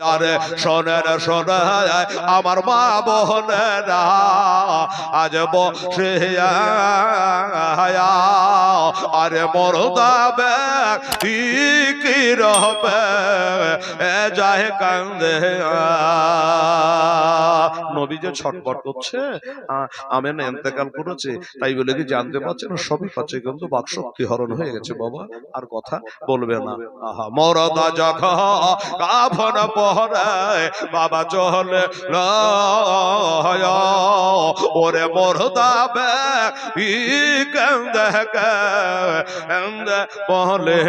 আরে শোনেন শোনে আমার মা বোনেরা আজ বসে আরে মরদাবে কি রবে যায় কান্দে নবী যে ছটফট করছে আমেন ইন্তেকাল করেছে তাই বলে কি জানতে পারছেন সবই পাচ্ছে কিন্তু বাকশক্তি হরণ হয়ে গেছে বাবা আর কথা বলবে না আহা মরদা যখন কাফন পরে বাবা চলে ওরে মরদাবে ই কান্দে কান্দে বলে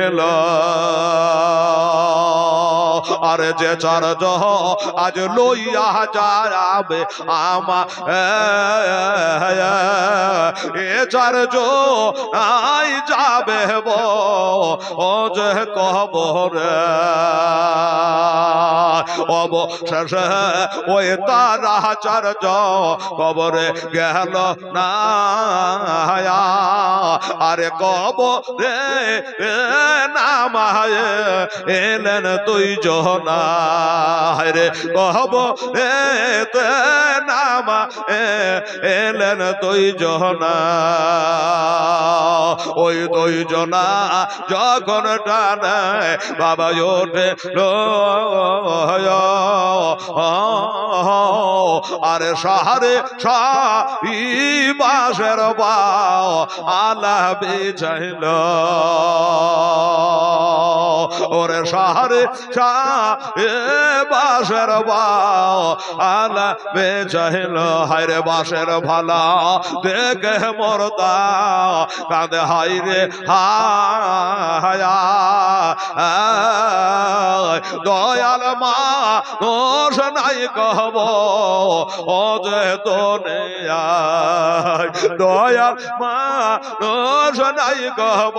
আরে যে চারজ আজ লইয়া যাবে আমা এ চারজ আই যাবে ও যে কবরে অবশেষে ওই তারা চারজ কবরে গেল না আরে কবরে নামায় এলেন তুই জহনা রে কবরে নামা এলেন তুই জহনা ওই দুই জনা যখন টানে বাবা ওঠে আরে সাহারে সাহি বাসের বাও আলা বেচাইল ওরে সাহারে সাহে বাসের বাও আলা বেচাইল হায়রে বাসের ভালা দেখে মরদা কাঁদে হাইরে হায়া দয়াল মা নোষ নাই কহব ও যে তোনে দয়াল মা নোষ নাই কহব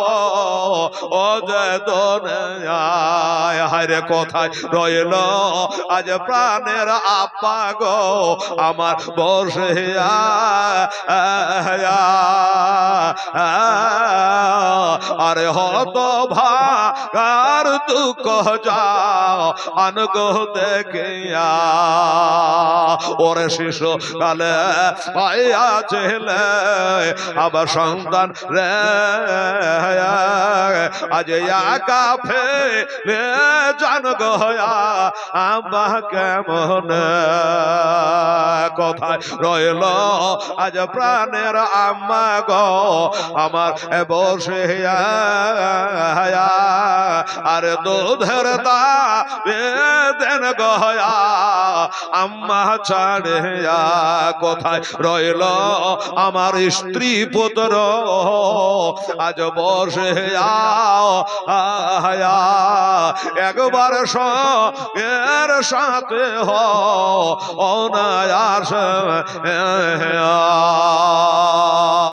ও যে তোনে হায়রে কোথায় রইল আজ প্রাণের আব্বা গো আমার বসে আরে হত ভাগার দুঃখ যাও আনগো দেখিয়া ওরে শিশু কালে পাইয়া ছেলে আবার সন্তান রে আজ একা ফেলে জান গয়া আম্মা কেমন কোথায় রইল আজ প্রাণের আম্মা গো আমার বসে আরে দুধের দা বেদেন গয়া আম্মা ছাড়ে কোথায় রইল আমার স্ত্রী পুত্র আজ বসে একবার সঙ্গের সাথে অনায়াস